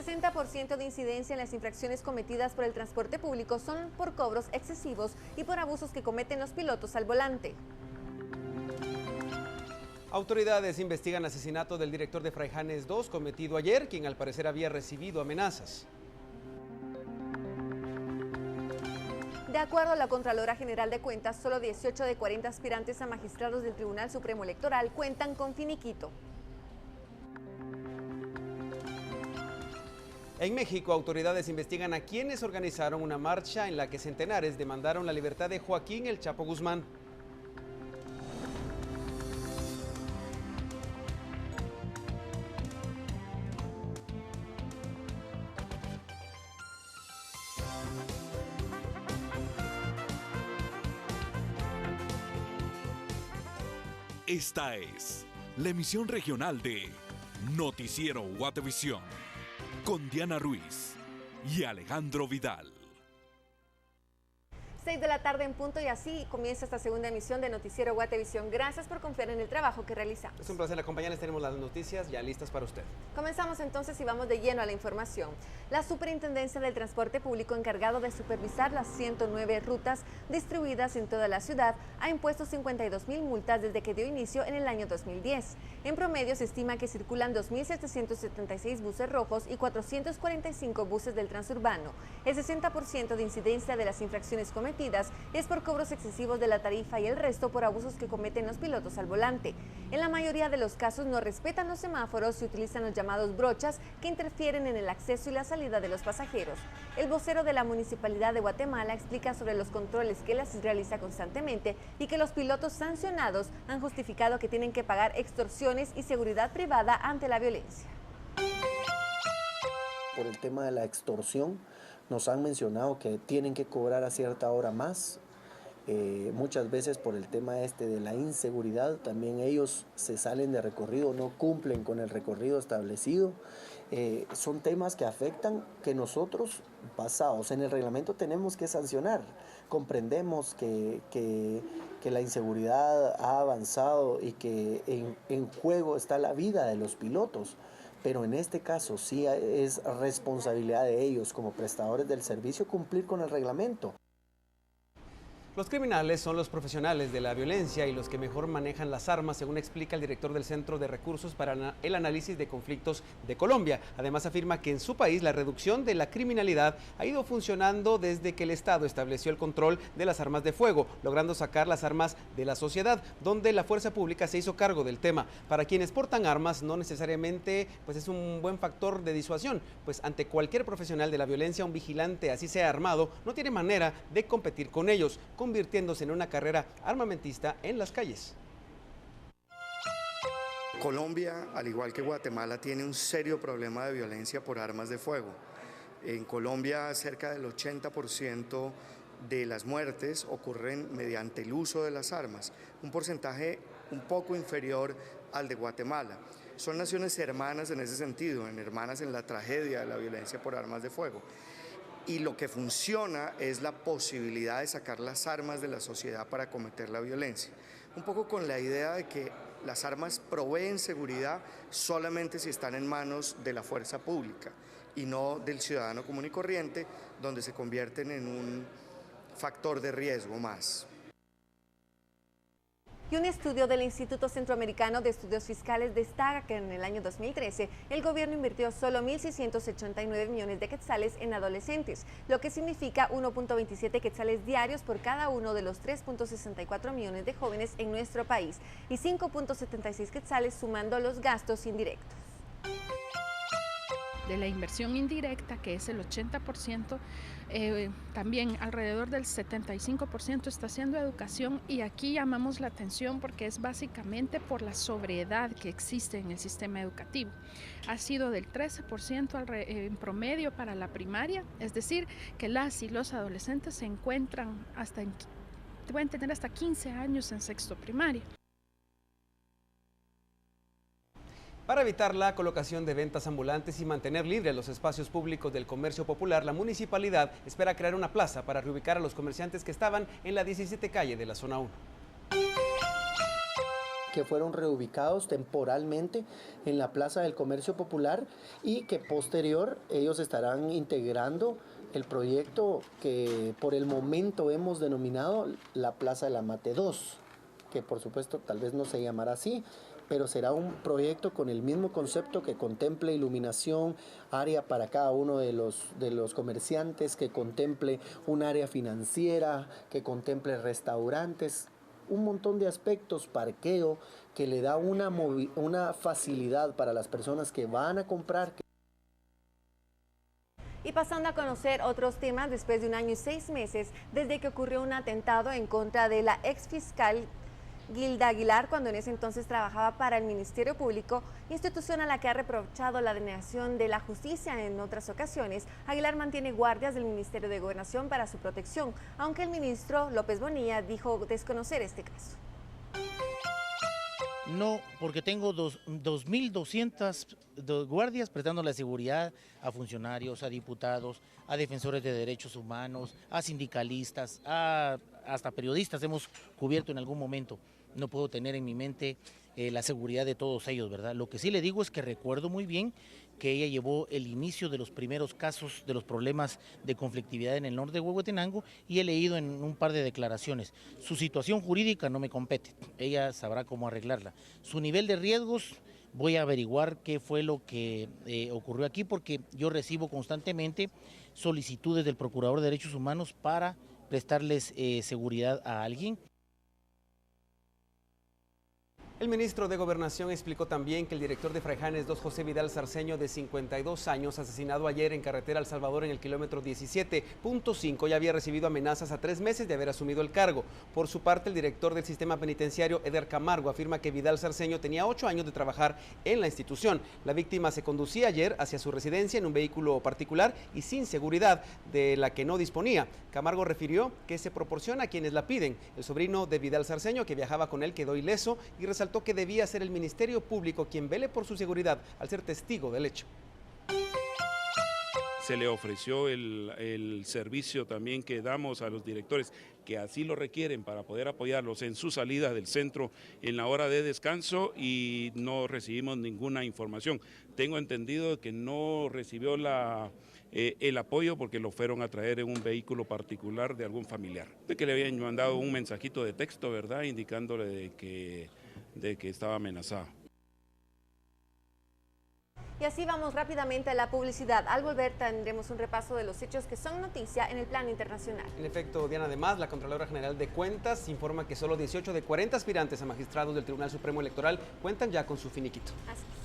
60% de incidencia en las infracciones cometidas por el transporte público son por cobros excesivos y por abusos que cometen los pilotos al volante. Autoridades investigan asesinato del director de Fraijanes 2 cometido ayer, quien al parecer había recibido amenazas. De acuerdo a la Contralora General de Cuentas, solo 18 de 40 aspirantes a magistrados del Tribunal Supremo Electoral cuentan con finiquito. En México, autoridades investigan a quienes organizaron una marcha en la que centenares demandaron la libertad de Joaquín El Chapo Guzmán. Esta es la emisión regional de Noticiero Guatevisión con Diana Ruiz y Alejandro Vidal. 6 de la tarde en punto y así comienza esta segunda emisión de Noticiero Guatevisión. Gracias por confiar en el trabajo que realizamos. Es un placer acompañarles, tenemos las noticias ya listas para usted. Comenzamos entonces y vamos de lleno a la información. La Superintendencia del Transporte Público, encargado de supervisar las 109 rutas distribuidas en toda la ciudad, ha impuesto 52.000 multas desde que dio inicio en el año 2010. En promedio se estima que circulan 2.776 buses rojos y 445 buses del transurbano. El 60% de incidencia de las infracciones cometidas es por cobros excesivos de la tarifa y el resto por abusos que cometen los pilotos al volante. En la mayoría de los casos no respetan los semáforos y utilizan los llamados brochas que interfieren en el acceso y la salida de los pasajeros. El vocero de la Municipalidad de Guatemala explica sobre los controles que las realiza constantemente y que los pilotos sancionados han justificado que tienen que pagar extorsiones y seguridad privada ante la violencia. Por el tema de la extorsión, nos han mencionado que tienen que cobrar a cierta hora más. Muchas veces por el tema de la inseguridad, también ellos se salen de recorrido, no cumplen con el recorrido establecido. Son temas que afectan, que nosotros, basados en el reglamento, tenemos que sancionar. Comprendemos que la inseguridad ha avanzado y que en juego está la vida de los pilotos. Pero en este caso sí es responsabilidad de ellos como prestadores del servicio cumplir con el reglamento. Los criminales son los profesionales de la violencia y los que mejor manejan las armas, según explica el director del Centro de Recursos para el Análisis de Conflictos de Colombia. Además afirma que en su país la reducción de la criminalidad ha ido funcionando desde que el Estado estableció el control de las armas de fuego, logrando sacar las armas de la sociedad, donde la fuerza pública se hizo cargo del tema. Para quienes portan armas no necesariamente es un buen factor de disuasión, pues ante cualquier profesional de la violencia, un vigilante, así sea armado, no tiene manera de competir con ellos, convirtiéndose en una carrera armamentista en las calles. Colombia, al igual que Guatemala, tiene un serio problema de violencia por armas de fuego. En Colombia, cerca del 80% de las muertes ocurren mediante el uso de las armas, un porcentaje un poco inferior al de Guatemala. Son naciones hermanas en ese sentido, hermanas en la tragedia de la violencia por armas de fuego. Y lo que funciona es la posibilidad de sacar las armas de la sociedad para cometer la violencia. Un poco con la idea de que las armas proveen seguridad solamente si están en manos de la fuerza pública y no del ciudadano común y corriente, donde se convierten en un factor de riesgo más. Y un estudio del Instituto Centroamericano de Estudios Fiscales destaca que en el año 2013 el gobierno invirtió solo 1.689 millones de quetzales en adolescentes, lo que significa 1.27 quetzales diarios por cada uno de los 3.64 millones de jóvenes en nuestro país y 5.76 quetzales sumando los gastos indirectos. De la inversión indirecta, que es el 80%, también alrededor del 75% está haciendo educación, y aquí llamamos la atención porque es básicamente por la sobriedad que existe en el sistema educativo. Ha sido del 13% en promedio para la primaria, es decir, que las y los adolescentes se encuentran pueden tener hasta 15 años en sexto primaria. Para evitar la colocación de ventas ambulantes y mantener libres los espacios públicos del comercio popular, la municipalidad espera crear una plaza para reubicar a los comerciantes que estaban en la 17 calle de la zona 1. que fueron reubicados temporalmente en la Plaza del Comercio Popular y que posterior ellos estarán integrando el proyecto que por el momento hemos denominado la Plaza de la Mate 2, que por supuesto tal vez no se llamará así, pero será un proyecto con el mismo concepto que contemple iluminación, área para cada uno de los comerciantes, que contemple un área financiera, que contemple restaurantes, un montón de aspectos, parqueo, que le da una facilidad para las personas que van a comprar. Y pasando a conocer otros temas, después de 1 año y 6 meses desde que ocurrió un atentado en contra de la exfiscal Gilda Aguilar, cuando en ese entonces trabajaba para el Ministerio Público, institución a la que ha reprochado la denegación de la justicia en otras ocasiones, Aguilar mantiene guardias del Ministerio de Gobernación para su protección, aunque el ministro López Bonilla dijo desconocer este caso. No, porque tengo 2.200 guardias prestando la seguridad a funcionarios, a diputados, a defensores de derechos humanos, a sindicalistas, hasta periodistas hemos cubierto en algún momento. No puedo tener en mi mente la seguridad de todos ellos, ¿verdad? Lo que sí le digo es que recuerdo muy bien que ella llevó el inicio de los primeros casos de los problemas de conflictividad en el norte de Huehuetenango y he leído en un par de declaraciones. Su situación jurídica no me compete, ella sabrá cómo arreglarla. Su nivel de riesgos, voy a averiguar qué fue lo que ocurrió aquí, porque yo recibo constantemente solicitudes del Procurador de Derechos Humanos para prestarles seguridad a alguien. El ministro de Gobernación explicó también que el director de Fraijanes 2, José Vidal Sarceño, de 52 años, asesinado ayer en carretera El Salvador en el kilómetro 17.5, ya había recibido amenazas a 3 meses de haber asumido el cargo. Por su parte, el director del sistema penitenciario, Eder Camargo, afirma que Vidal Sarceño tenía 8 años de trabajar en la institución. La víctima se conducía ayer hacia su residencia en un vehículo particular y sin seguridad, de la que no disponía. Camargo refirió que se proporciona a quienes la piden. El sobrino de Vidal Sarceño, que viajaba con él, quedó ileso y resaltó que debía ser el Ministerio Público quien vele por su seguridad al ser testigo del hecho. Se le ofreció el servicio también que damos a los directores que así lo requieren para poder apoyarlos en su salida del centro en la hora de descanso y no recibimos ninguna información. Tengo entendido que no recibió el apoyo porque lo fueron a traer en un vehículo particular de algún familiar. De que le habían mandado un mensajito de texto, ¿verdad?, indicándole de que estaba amenazado. Y así vamos rápidamente a la publicidad. Al volver tendremos un repaso de los hechos que son noticia en el plano internacional. En efecto, Diana, además, la Contralora General de Cuentas informa que solo 18 de 40 aspirantes a magistrados del Tribunal Supremo Electoral cuentan ya con su finiquito. Así es.